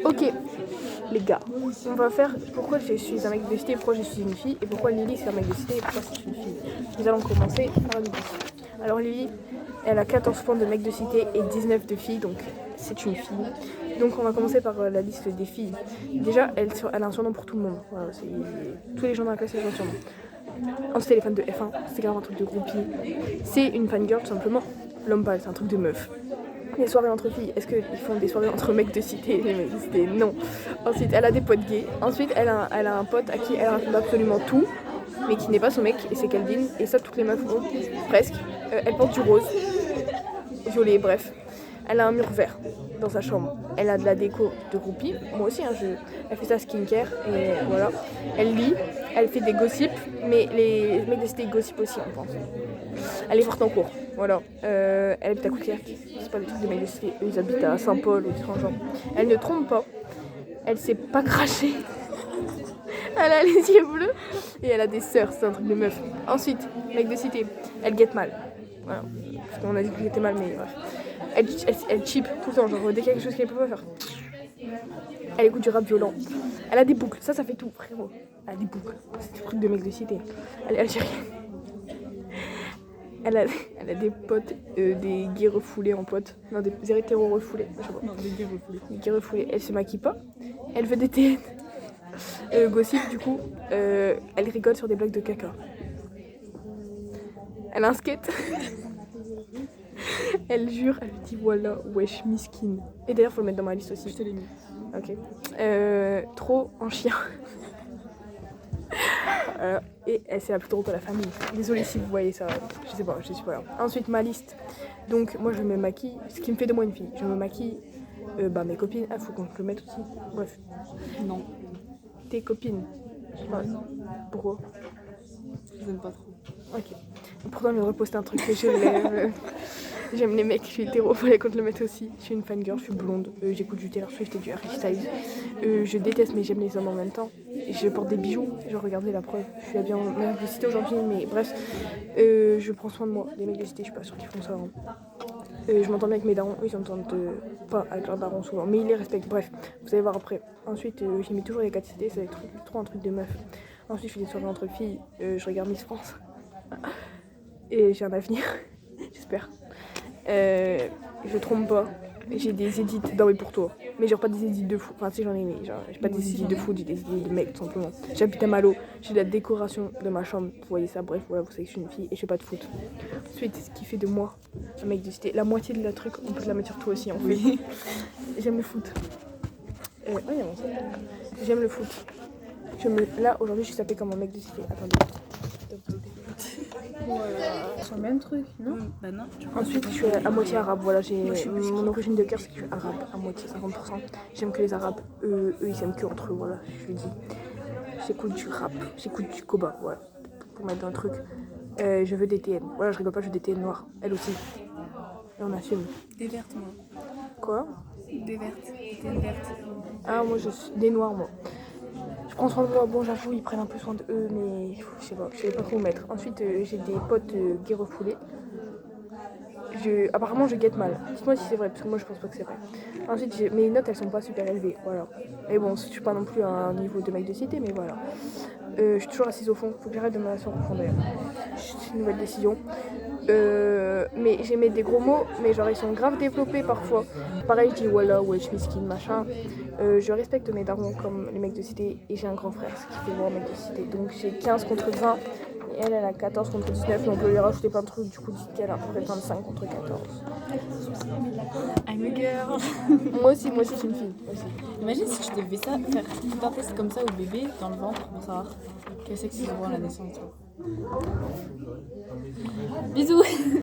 Ok, les gars, on va faire pourquoi je suis un mec de cité et pourquoi je suis une fille et pourquoi Lily c'est un mec de cité et pourquoi c'est une fille. Nous allons commencer par Lily. Alors Lily, elle a 14 points de mec de cité et 19 de filles, donc c'est une fille. Donc on va commencer par la liste des filles. Déjà, elle a un surnom pour tout le monde. Voilà, tous les gens dans la classe ont un surnom. Ensuite, elle est fan de F1, c'est grave un truc de groupie. C'est une fangirl tout simplement. L'homme pâle, c'est un truc de meuf. Les soirées entre filles, est-ce qu'ils font des soirées entre mecs de cité et les mecs de cité? Non. Ensuite, elle a des potes gays. Ensuite, elle a un pote à qui elle raconte absolument tout, mais qui n'est pas son mec, et c'est Calvin. Et ça, toutes les meufs ont, presque. Elle porte du rose, violet, bref. Elle a un mur vert dans sa chambre. Elle a de la déco de groupie. Moi aussi, hein, elle fait sa skincare et voilà. Elle lit, elle fait des gossips, mais les mecs de cité gossipent aussi, on pense. Elle est forte en cours, voilà. Elle habite à Courtière, c'est pas des trucs de mecs de cité. Eux, ils habitent à Saint-Paul ou des trucs genre. Elle ne trompe pas. Elle sait pas cracher. Elle a les yeux bleus et elle a des sœurs, c'est un truc de meuf. Ensuite, mec de cité, elle guette mal. Voilà. Parce qu'on a dit qu'elle guettait mal, mais bref. Elle cheap tout le temps, genre dès qu'il y a quelque chose qu'elle peut pas faire. Elle écoute du rap violent. Elle a des boucles, ça fait tout, frérot. Elle a des boucles, c'est des trucs de mec de cité. Elle est algérienne. Elle a des potes, des gays refoulés en potes. Non, des hétéros refoulés. Je sais pas. Non, des gays refoulés. Des gays refoulés. Elle se maquille pas. Elle veut des TN. Gossip, du coup, elle rigole sur des blagues de caca. Elle a un skate. Elle jure, elle dit voilà, wesh, miskin. Et d'ailleurs, faut le mettre dans ma liste aussi. Je te l'ai mis. Ok. Trop en chien. Et c'est la plus drôle de la famille. Désolée si vous voyez ça, je sais pas là. Ensuite, ma liste. Donc, moi je me maquille, ce qui me fait de moi une fille. Je me maquille, mes copines, faut qu'on le mette aussi. Bref. Non. Tes copines. Ouais. Pourquoi? Je les aime pas trop. Ok. Pourtant, je viens de reposter un truc que je lève. J'aime les mecs, je suis hétéro, fallait qu'on te le mette aussi. Je suis une fangirl, je suis blonde, j'écoute du Taylor Swift et du Harry Styles. Je déteste mais j'aime les hommes en même temps. Et je porte des bijoux, genre regardez la preuve. Je suis habillée en mec de cité aujourd'hui, mais bref. Je prends soin de moi. Les mecs de cité, je suis pas sûre qu'ils font ça. Hein. Je m'entends bien avec mes darons, eux ils s'entendent pas avec leurs darons souvent, mais ils les respectent. Bref, vous allez voir après. Ensuite, j'aimais toujours les 4 cités, c'est trop un truc de meuf. Ensuite, je fais des soirées entre filles, je regarde Miss France. Et j'ai un avenir, j'espère. Je trompe pas. J'ai des edits d'hommes pour toi. Mais genre pas des edits de fou. Enfin si j'en ai mais genre j'ai pas des edits de fou, j'ai des edits de mec tout simplement. J'habite à Malo, j'ai de la décoration de ma chambre. Vous voyez ça, bref voilà, vous savez que je suis une fille et je fais pas de foot. Ensuite, ce qui fait de moi un mec de cité, la moitié de la truc, on peut la mettre sur toi aussi en fait. Oui. J'aime le foot. J'aime le foot. Là aujourd'hui je suis tapée comme un mec de cité. Attendez. C'est le même truc, non? Bah non. Ensuite, je suis à moitié arabe. Voilà, j'ai mon origine de cœur, c'est que je suis arabe, à moitié 50%. J'aime que les arabes, eux ils aiment que entre eux, voilà, je le dis. J'écoute du rap, j'écoute du koba, voilà, pour mettre dans le truc. Je veux des TN. Voilà, je rigole pas, je veux des TN noirs. Elle aussi. Et on assume. Des vertes, moi. Quoi? Des vertes. Des TN vertes. Ah, moi je suis des noirs, moi. Je prends soin de moi, bon j'avoue ils prennent un peu soin de eux mais je sais pas trop où mettre. Ensuite j'ai des potes gays refoulés. Apparemment je guette mal. Dites-moi si c'est vrai parce que moi je pense pas que c'est vrai. Ensuite mes notes elles sont pas super élevées, voilà. Et bon je suis pas non plus à un niveau de mec de cité mais voilà. Je suis toujours assise au fond, faut que j'arrête de m'asseoir au fond d'ailleurs. C'est une nouvelle décision. Mais j'aimais des gros mots, mais genre ils sont grave développés parfois. Pareil, je dis voilà, wesh, miskin, machin. Je respecte mes darons comme les mecs de cité et j'ai un grand frère, ce qui fait moi mec de cité. Donc j'ai 15 contre 20 et elle a 14 contre 19. Donc on peut lui rajouter plein de trucs, du coup dites qu'elle a à peu près 25 contre 14. I'm a girl. Moi aussi je suis une fille. Imagine si tu devais faire tout un test comme ça au bébé dans le ventre pour savoir quel sexe ils auront à la naissance. Bisous.